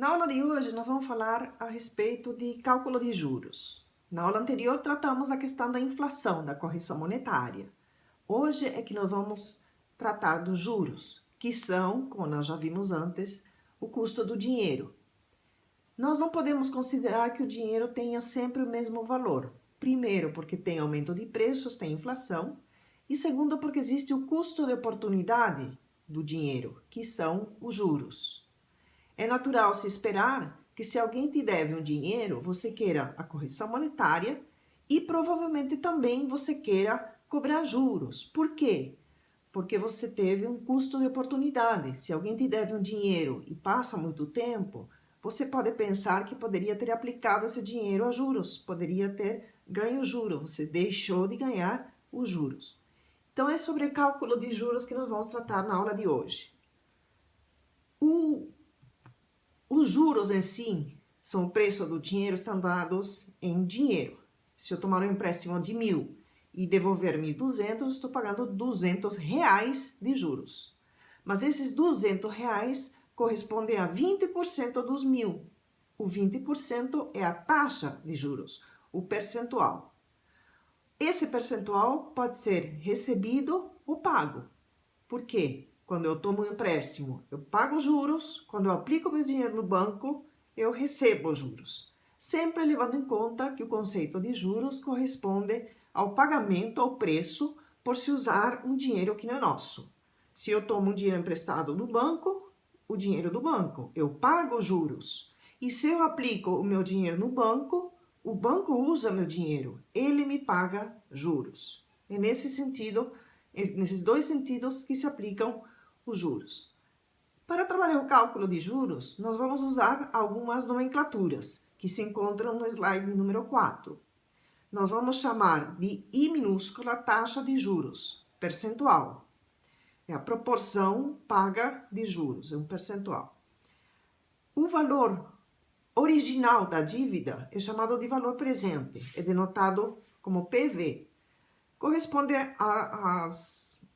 Na aula de hoje, nós vamos falar a respeito de cálculo de juros. Na aula anterior, tratamos a questão da inflação, da correção monetária. Hoje é que nós vamos tratar dos juros, que são, como nós já vimos antes, o custo do dinheiro. Nós não podemos considerar que o dinheiro tenha sempre o mesmo valor. Primeiro, porque tem aumento de preços, tem inflação. E segundo, porque existe o custo de oportunidade do dinheiro, que são os juros. É natural se esperar que se alguém te deve um dinheiro, você queira a correção monetária e provavelmente também você queira cobrar juros. Por quê? Porque você teve um custo de oportunidade. Se alguém te deve um dinheiro e passa muito tempo, você pode pensar que poderia ter aplicado esse dinheiro a juros, poderia ter ganho juros, você deixou de ganhar os juros. Então, é sobre cálculo de juros que nós vamos tratar na aula de hoje. Os juros em si são o preço do dinheiro, estão dados em dinheiro. Se eu tomar um empréstimo de 1.000 e devolver 1.200, estou pagando R$200 de juros. Mas esses R$200 correspondem a 20% dos 1.000. O 20% é a taxa de juros, o percentual. Esse percentual pode ser recebido ou pago. Por quê? Quando eu tomo um empréstimo, eu pago juros. Quando eu aplico meu dinheiro no banco, eu recebo juros. Sempre levando em conta que o conceito de juros corresponde ao pagamento, ao preço, por se usar um dinheiro que não é nosso. Se eu tomo um dinheiro emprestado do banco, o dinheiro do banco, eu pago juros. E se eu aplico o meu dinheiro no banco, o banco usa meu dinheiro, ele me paga juros. É nesse sentido, nesses dois sentidos que se aplicam os juros. Para trabalhar o cálculo de juros, nós vamos usar algumas nomenclaturas que se encontram no slide número 4. Nós vamos chamar de I minúscula taxa de juros, percentual. É a proporção paga de juros, é um percentual. O valor original da dívida é chamado de valor presente, é denotado como PV. Corresponde às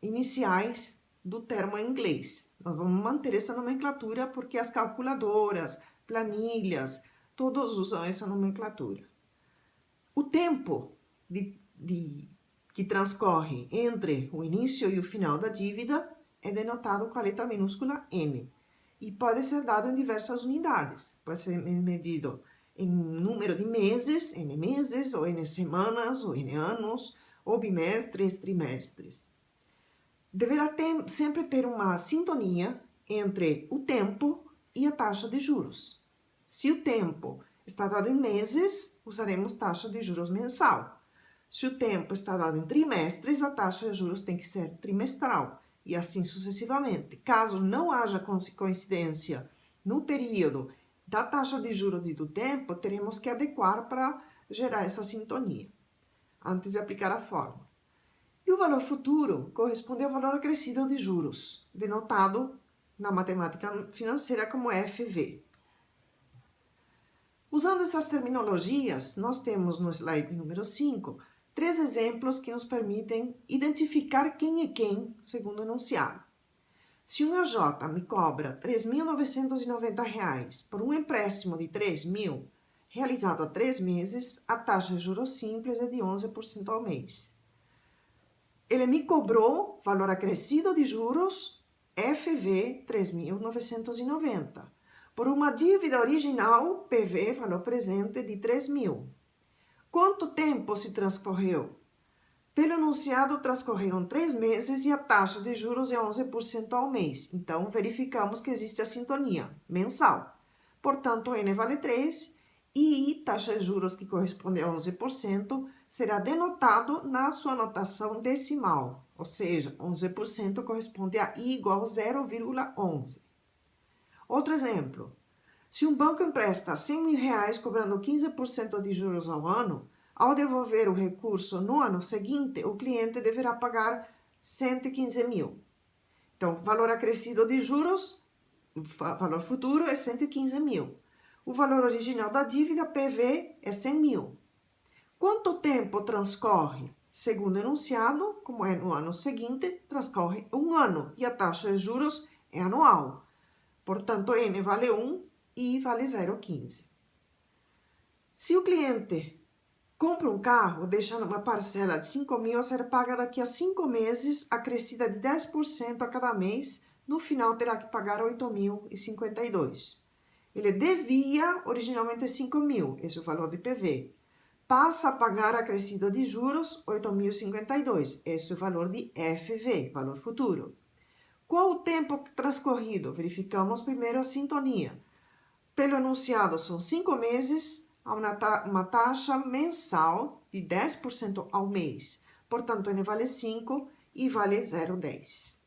iniciais do termo em inglês. Nós vamos manter essa nomenclatura porque as calculadoras, planilhas, todos usam essa nomenclatura. O tempo que transcorre entre o início e o final da dívida é denotado com a letra minúscula M e pode ser dado em diversas unidades. Pode ser medido em número de meses, N meses, ou N semanas, ou N anos, ou bimestres, trimestres. Deverá sempre ter uma sintonia entre o tempo e a taxa de juros. Se o tempo está dado em meses, usaremos taxa de juros mensal. Se o tempo está dado em trimestres, a taxa de juros tem que ser trimestral, e assim sucessivamente. Caso não haja coincidência no período da taxa de juros e do tempo, teremos que adequar para gerar essa sintonia, antes de aplicar a fórmula. E o valor futuro corresponde ao valor acrescido de juros, denotado na matemática financeira como FV. Usando essas terminologias, nós temos no slide número 5, 3 exemplos que nos permitem identificar quem é quem, segundo o enunciado. Se um AJ me cobra R$ 3.990 por um empréstimo de 3.000, realizado há 3 meses, a taxa de juros simples é de 11% ao mês. Ele me cobrou valor acrescido de juros, FV 3.990, por uma dívida original, PV, valor presente, de 3.000. Quanto tempo se transcorreu? Pelo enunciado, transcorreram 3 meses e a taxa de juros é 11% ao mês. Então, verificamos que existe a sintonia mensal. Portanto, N vale 3 e I, taxa de juros que corresponde a 11%, será denotado na sua notação decimal, ou seja, 11% corresponde a I igual a 0,11. Outro exemplo, se um banco empresta R$100.000 cobrando 15% de juros ao ano, ao devolver o recurso no ano seguinte, o cliente deverá pagar 115.000. Então, valor acrescido de juros, valor futuro é 115.000. O valor original da dívida, PV, é 100.000. Quanto tempo transcorre? Segundo o enunciado, como é no ano seguinte, transcorre 1 ano e a taxa de juros é anual. Portanto, N vale 1 e vale 0,15. Se o cliente compra um carro deixando uma parcela de 5 mil a ser paga daqui a 5 meses, acrescida de 10% a cada mês, no final terá que pagar 8.052. Ele devia originalmente 5 mil, esse é o valor de PV. Passa a pagar acrescido de juros 8.052, esse é o valor de FV, valor futuro. Qual o tempo transcorrido? Verificamos primeiro a sintonia. Pelo enunciado, são 5 meses, a uma taxa mensal de 10% ao mês. Portanto, ele vale 5 e vale 0,10.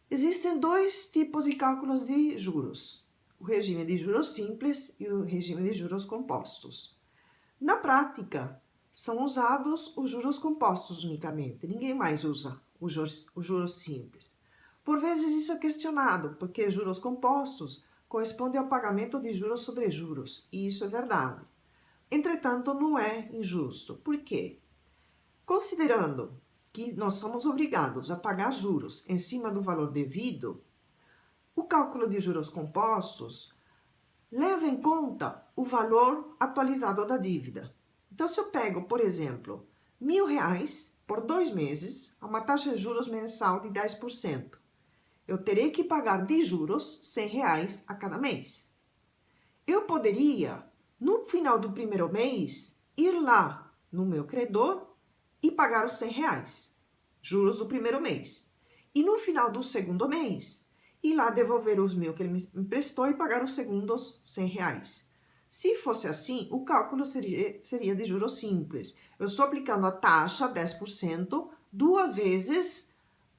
Existem dois tipos de cálculos de juros. O regime de juros simples e o regime de juros compostos. Na prática, são usados os juros compostos unicamente. Ninguém mais usa os juros simples. Por vezes isso é questionado, porque juros compostos corresponde ao pagamento de juros sobre juros, e isso é verdade. Entretanto, não é injusto. Por quê? Considerando que nós somos obrigados a pagar juros em cima do valor devido, o cálculo de juros compostos leva em conta o valor atualizado da dívida. Então, se eu pego, por exemplo, R$1.000 por 2 meses, a uma taxa de juros mensal de 10%, eu terei que pagar de juros R$100 a cada mês. Eu poderia, no final do primeiro mês, ir lá no meu credor e pagar os R$100, juros do primeiro mês. E no final do segundo mês, ir lá devolver os mil que ele me emprestou e pagar os segundos R$100. Se fosse assim, o cálculo seria de juros simples. Eu estou aplicando a taxa 10% 2 vezes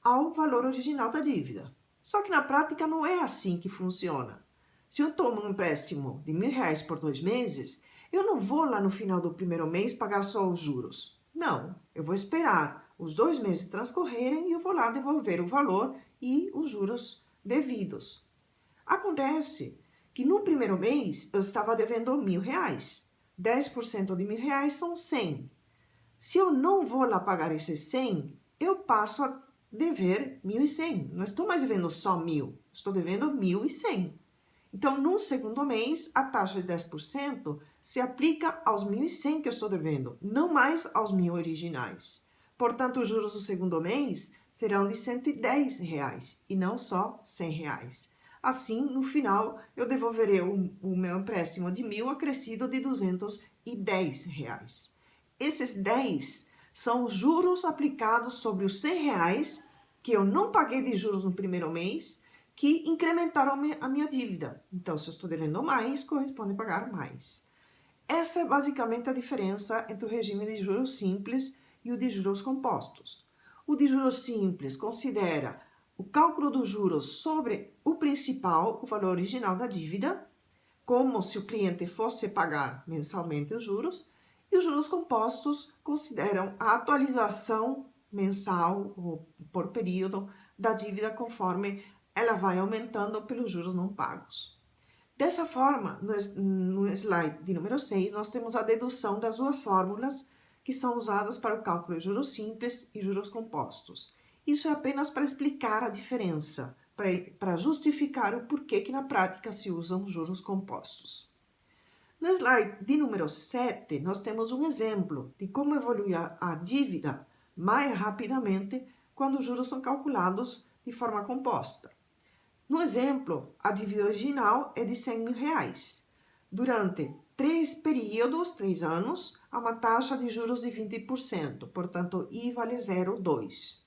ao valor original da dívida. Só que na prática não é assim que funciona. Se eu tomo um empréstimo de R$1.000 por 2 meses, eu não vou lá no final do primeiro mês pagar só os juros. Não, eu vou esperar os 2 meses transcorrerem e eu vou lá devolver o valor e os juros devidos. Acontece que no primeiro mês eu estava devendo R$1.000. 10% de R$1.000 são 100. Se eu não vou lá pagar esses 100, eu passo a dever 1.100. Não estou mais devendo só 1.000, estou devendo 1.100. Então, no segundo mês, a taxa de 10% se aplica aos 1.100 que eu estou devendo, não mais aos 1.000 originais. Portanto, os juros do segundo mês serão de R$110 e não só R$100. Assim, no final, eu devolverei o meu empréstimo de 1.000 acrescido de R$210. Esses 10 são os juros aplicados sobre os R$100 que eu não paguei de juros no primeiro mês, que incrementaram a minha dívida. Então, se eu estou devendo mais, corresponde a pagar mais. Essa é basicamente a diferença entre o regime de juros simples e o de juros compostos. O de juros simples considera o cálculo dos juros sobre o principal, o valor original da dívida, como se o cliente fosse pagar mensalmente os juros, e os juros compostos consideram a atualização mensal ou por período da dívida conforme ela vai aumentando pelos juros não pagos. Dessa forma, no slide de número 6, nós temos a dedução das duas fórmulas que são usadas para o cálculo de juros simples e juros compostos. Isso é apenas para explicar a diferença, para justificar o porquê que na prática se usam juros compostos. No slide de número 7, nós temos um exemplo de como evolui a dívida mais rapidamente quando os juros são calculados de forma composta. No exemplo, a dívida original é de R$100.000. Durante 3 períodos, 3 anos, há uma taxa de juros de 20%, portanto, I vale 0,2.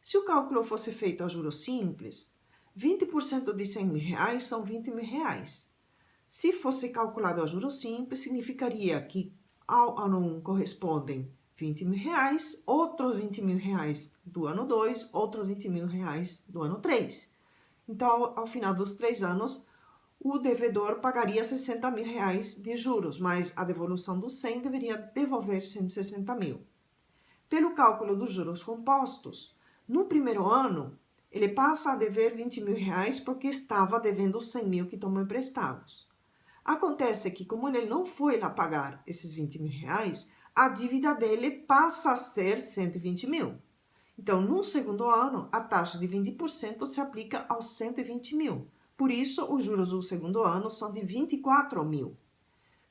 Se o cálculo fosse feito a juros simples, 20% de R$100.000 são R$20.000. Se fosse calculado a juros simples, significaria que ao ano 1 correspondem R$20.000, outros R$20.000 do ano 2, outros R$20.000 do ano 3. Então, ao final dos 3 anos, o devedor pagaria R$60.000 de juros, mas a devolução dos 100 deveria devolver R$160.000. Pelo cálculo dos juros compostos, no primeiro ano, ele passa a dever R$20.000 porque estava devendo os 100.000 que tomou emprestados. Acontece que, como ele não foi lá pagar esses R$20.000, a dívida dele passa a ser R$120.000. Então, no segundo ano, a taxa de 20% se aplica aos R$120.000, Por isso, os juros do segundo ano são de 24 mil.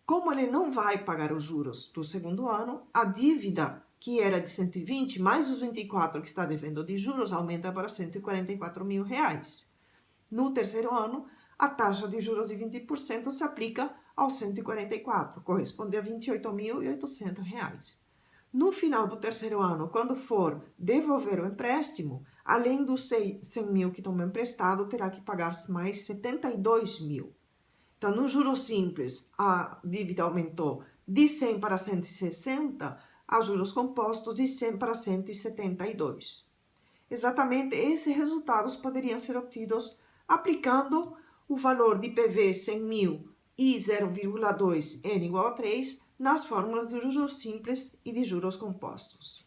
Como ele não vai pagar os juros do segundo ano, a dívida, que era de 120, mais os 24 que está devendo de juros, aumenta para 144 mil reais. No terceiro ano, a taxa de juros de 20% se aplica aos 144, corresponde a R$ 28.800. No final do terceiro ano, quando for devolver o empréstimo, além dos 100 mil que tomou emprestado, terá que pagar mais 72 mil. Então, no juros simples, a dívida aumentou de 100 para 160, a juros compostos de 100 para 172. Exatamente esses resultados poderiam ser obtidos aplicando o valor de IPV 100 mil e 0,2 n igual a 3 nas fórmulas de juros simples e de juros compostos.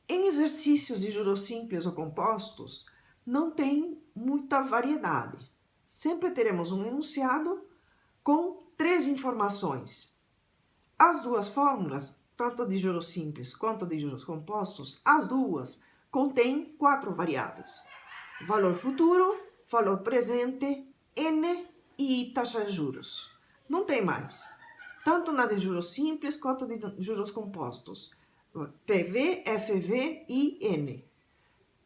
Em exercícios de juros simples ou compostos, não tem muita variedade. Sempre teremos um enunciado com 3 informações. As duas fórmulas, tanto de juros simples quanto de juros compostos, as duas contêm 4 variáveis: valor futuro, valor presente, N e taxa de juros. Não tem mais. Tanto na de juros simples quanto de juros compostos. PV, FV e N.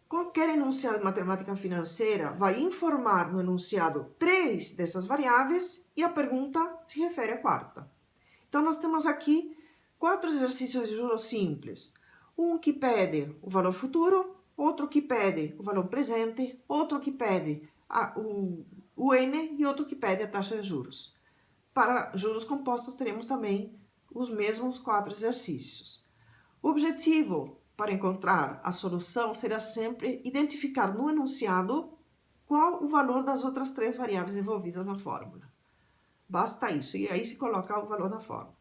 Qualquer enunciado de matemática financeira vai informar no enunciado 3 dessas variáveis e a pergunta se refere à quarta. Então, nós temos aqui 4 exercícios de juros simples. Um que pede o valor futuro, outro que pede o valor presente, outro que pede o N e outro que pede a taxa de juros. Para juros compostos, teremos também os mesmos 4 exercícios. O objetivo para encontrar a solução será sempre identificar no enunciado qual o valor das outras 3 variáveis envolvidas na fórmula. Basta isso, e aí se coloca o valor na fórmula.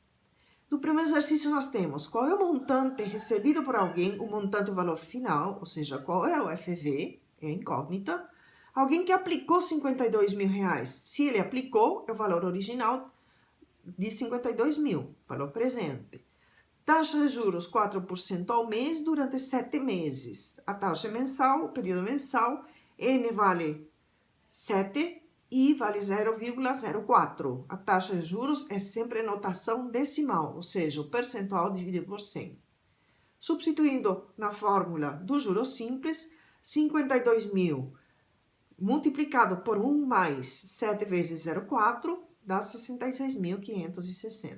No primeiro exercício nós temos qual é o montante recebido por alguém, o montante e o valor final, ou seja, qual é o FV, é incógnita. Alguém que aplicou 52 mil reais, se ele aplicou, é o valor original de 52 mil, valor presente. Taxa de juros 4% ao mês durante 7 meses. A taxa é mensal, o período mensal, N vale 7 e vale 0,04. A taxa de juros é sempre notação decimal, ou seja, o percentual dividido por 100. Substituindo na fórmula do juros simples, 52 mil multiplicado por 1 mais 7 vezes 0,4 dá 66.560.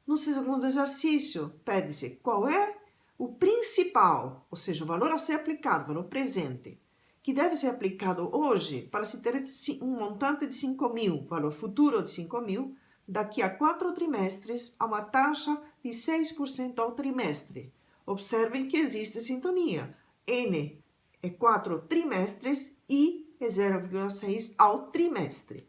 No segundo exercício, pede-se qual é o principal, ou seja, o valor a ser aplicado, o valor presente, que deve ser aplicado hoje para se ter um montante de 5 mil, valor futuro de 5 mil, daqui a 4 trimestres a uma taxa de 6% ao trimestre. Observem que existe sintonia. N é 4 trimestres e é 0,6 ao trimestre.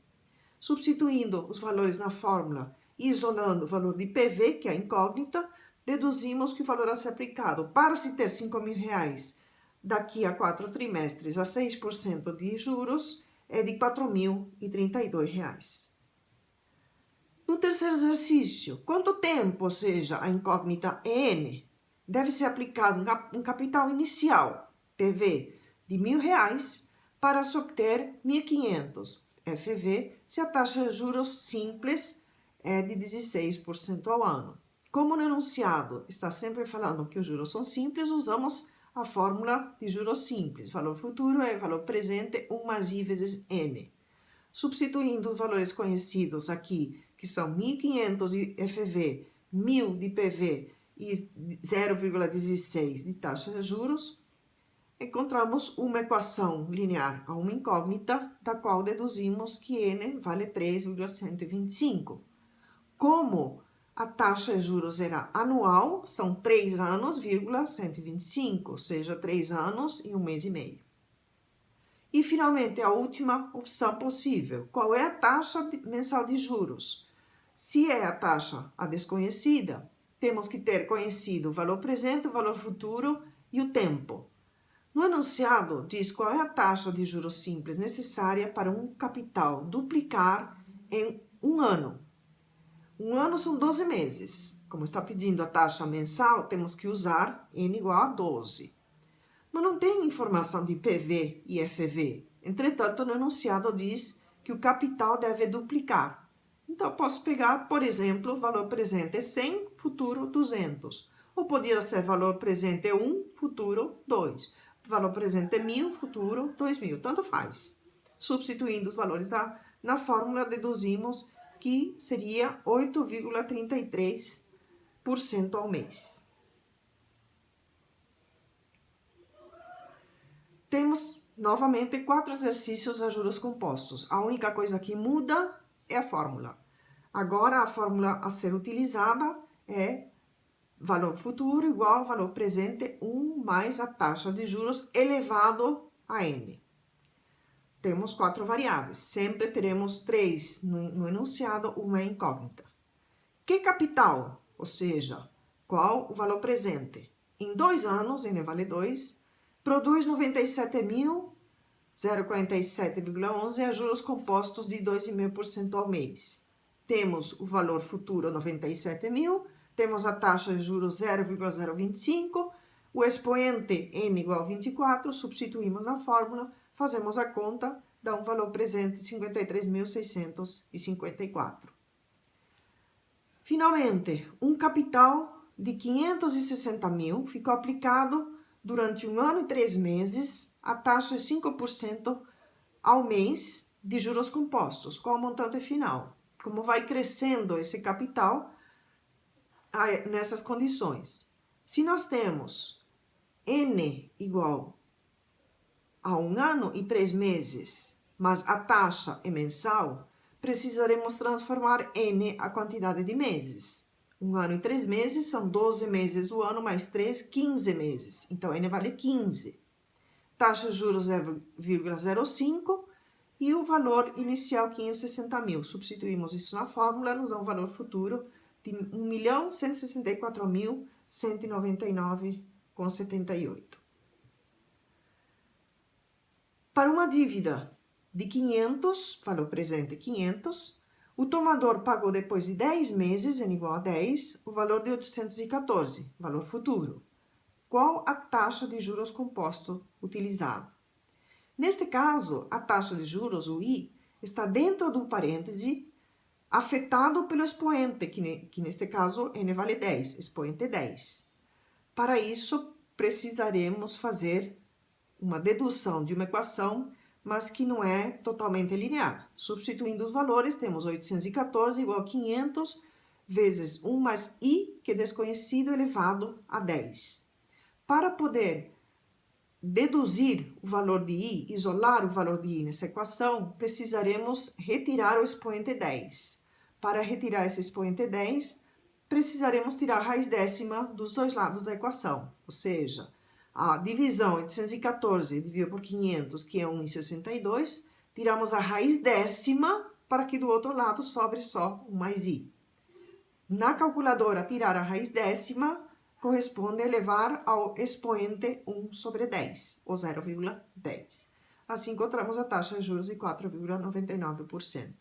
Substituindo os valores na fórmula e isolando o valor de PV, que é a incógnita, deduzimos que o valor a ser aplicado para se ter 5 mil reais daqui a 4 trimestres a 6% de juros é de R$ 4.032. No terceiro exercício, quanto tempo, ou seja, a incógnita é N, deve ser aplicado um capital inicial, PV, de R$ 1.000 para se obter 1.500, FV, se a taxa de juros simples é de 16% ao ano. Como no enunciado está sempre falando que os juros são simples, usamos a fórmula de juros simples. Valor futuro é valor presente 1 mais I vezes N. Substituindo os valores conhecidos aqui, que são 1.500 de FV, 1.000 de PV e 0,16 de taxa de juros, encontramos uma equação linear a uma incógnita, da qual deduzimos que N vale 3,125. Como a taxa de juros era anual, são 3 anos, 125, ou seja, 3 anos e 1 mês e meio. E, finalmente, a última opção possível. Qual é a taxa mensal de juros? Se é a taxa a desconhecida, temos que ter conhecido o valor presente, o valor futuro e o tempo. No enunciado, diz qual é a taxa de juros simples necessária para um capital duplicar em 1 ano. 1 ano são 12 meses. Como está pedindo a taxa mensal, temos que usar N igual a 12. Mas não tem informação de PV e FV. Entretanto, no enunciado diz que o capital deve duplicar. Então, eu posso pegar, por exemplo, o valor presente é 100, futuro 200. Ou podia ser valor presente 1, futuro 2. Valor presente 1.000, futuro 2.000. Tanto faz. Substituindo os valores na fórmula, deduzimos que seria 8,33% ao mês. Temos, novamente, 4 exercícios a juros compostos. A única coisa que muda é a fórmula. Agora, a fórmula a ser utilizada é valor futuro igual ao valor presente 1 mais a taxa de juros elevado a n. Temos 4 variáveis. Sempre teremos 3 no enunciado, uma é incógnita. Que capital? Ou seja, qual o valor presente? Em 2 anos, n vale 2, produz 97.047,11 a juros compostos de 2,5% ao mês. Temos o valor futuro 97.000, temos a taxa de juros 0,025, o expoente n igual a 24, substituímos na fórmula, fazemos a conta, dá um valor presente de 53.654. Finalmente, um capital de 560.000 ficou aplicado durante 1 ano e 3 meses, a taxa de 5% ao mês de juros compostos, com o montante final. Como vai crescendo esse capital nessas condições? Se nós temos n igual a 1 ano e 3 meses, mas a taxa é mensal, precisaremos transformar n a quantidade de meses. 1 ano e 3 meses são 12 meses o ano, mais 3, 15 meses. Então, n vale 15. Taxa de juros 0,05 e o valor inicial 560.000. Substituímos isso na fórmula, nos dá um valor futuro de 1.164.199,78. Para uma dívida de 500, valor presente 500, o tomador pagou depois de 10 meses, n igual a 10, o valor de 814, valor futuro. Qual a taxa de juros composto utilizada? Neste caso, a taxa de juros, o I, está dentro do parêntese afetado pelo expoente, que neste caso n vale 10, expoente 10. Para isso, precisaremos fazer uma dedução de uma equação, mas que não é totalmente linear. Substituindo os valores, temos 814 igual a 500 vezes 1 mais I, que é desconhecido, elevado a 10. Para poder deduzir o valor de I, isolar o valor de I nessa equação, precisaremos retirar o expoente 10. Para retirar esse expoente 10, precisaremos tirar a raiz décima dos dois lados da equação, ou seja, a divisão 814 dividido por 500, que é 1,62, tiramos a raiz décima para que do outro lado sobre só 1 mais I. Na calculadora, tirar a raiz décima corresponde a elevar ao expoente 1 sobre 10, ou 0,10. Assim, encontramos a taxa de juros de 4,99%.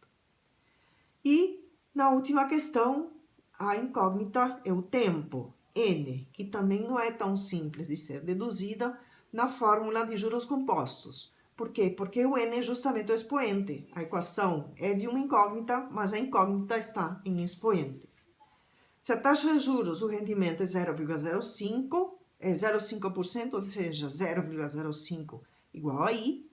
E, na última questão, a incógnita é o tempo, n, que também não é tão simples de ser deduzida na fórmula de juros compostos. Por quê? Porque o n é justamente o expoente. A equação é de uma incógnita, mas a incógnita está em expoente. Se a taxa de juros, o rendimento é 0,05%, ou seja, 0,05 igual a I,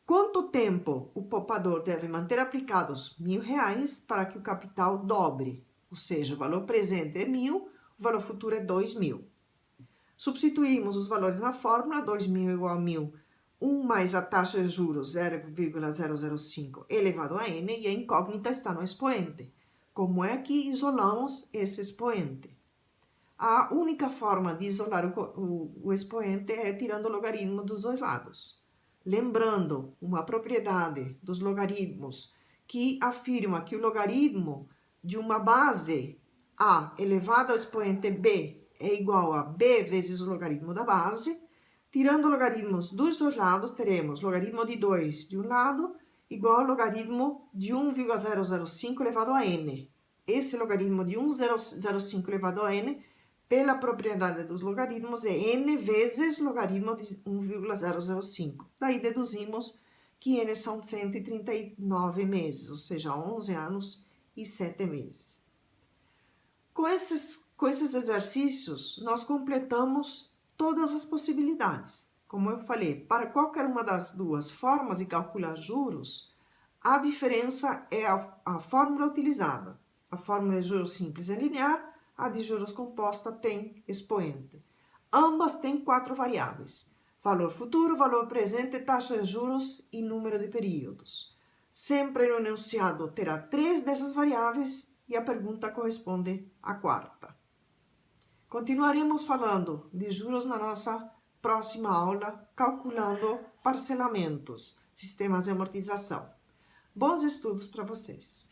quanto tempo o poupador deve manter aplicados R$1.000 para que o capital dobre? Ou seja, o valor presente é 1.000, o valor futuro é 2.000. Substituímos os valores na fórmula, 2.000 igual a 1.000, 1 mais a taxa de juros 0,005 elevado a n, e a incógnita está no expoente. Como é que isolamos esse expoente? A única forma de isolar o expoente é tirando o logaritmo dos dois lados. Lembrando uma propriedade dos logaritmos que afirma que o logaritmo de uma base a elevado ao expoente b é igual a b vezes o logaritmo da base. Tirando logaritmos dos dois lados, teremos logaritmo de 2 de um lado igual ao logaritmo de 1,005 elevado a n. Esse logaritmo de 1,005 elevado a n, pela propriedade dos logaritmos, é n vezes logaritmo de 1,005. Daí deduzimos que N são 139 meses, ou seja, 11 anos e 7 meses. Com esses exercícios, nós completamos todas as possibilidades. Como eu falei, para qualquer uma das duas formas de calcular juros, a diferença é a fórmula utilizada. A fórmula de juros simples é linear, a de juros composta tem expoente. Ambas têm 4 variáveis: valor futuro, valor presente, taxa de juros e número de períodos. Sempre no enunciado terá 3 dessas variáveis e a pergunta corresponde à quarta. Continuaremos falando de juros na nossa próxima aula, calculando parcelamentos, sistemas de amortização. Bons estudos para vocês!